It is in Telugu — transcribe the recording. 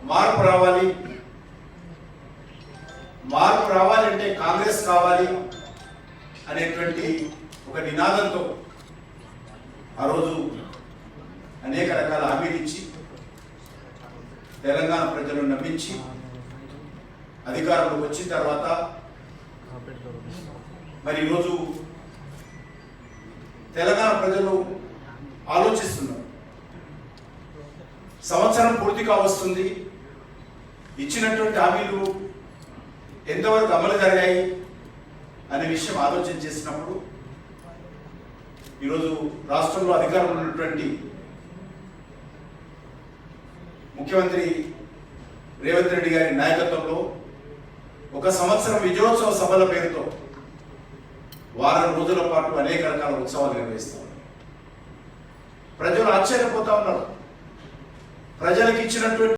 మార్పు రావాలి, మార్పు రావాలంటే కాంగ్రెస్ కావాలి అనేటువంటి ఒక నినాదంతో ఆ రోజు అనేక రకాల హామీలు ఇచ్చి తెలంగాణ ప్రజలను నమ్మించి అధికారంలోకి వచ్చిన తర్వాత మరి ఈరోజు తెలంగాణ ప్రజలు ఆలోచిస్తున్నారు. సంవత్సరం పూర్తిగా వస్తుంది, ఇచ్చినటువంటి హామీలు ఎంతవరకు అమలు జరిగాయి అనే విషయం ఆలోచన చేసినప్పుడు ఈరోజు రాష్ట్రంలో అధికారంలో ఉన్నటువంటి ముఖ్యమంత్రి రేవంత్ రెడ్డి గారి నాయకత్వంలో ఒక సంవత్సరం విజయోత్సవ సభల పేరుతో వారం రోజుల పాటు అనేక రకాల ఉత్సవాలు నిర్వహిస్తారు. ప్రజలు ఆశ్చర్యపోతా ఉన్నారు. ప్రజలకు ఇచ్చినటువంటి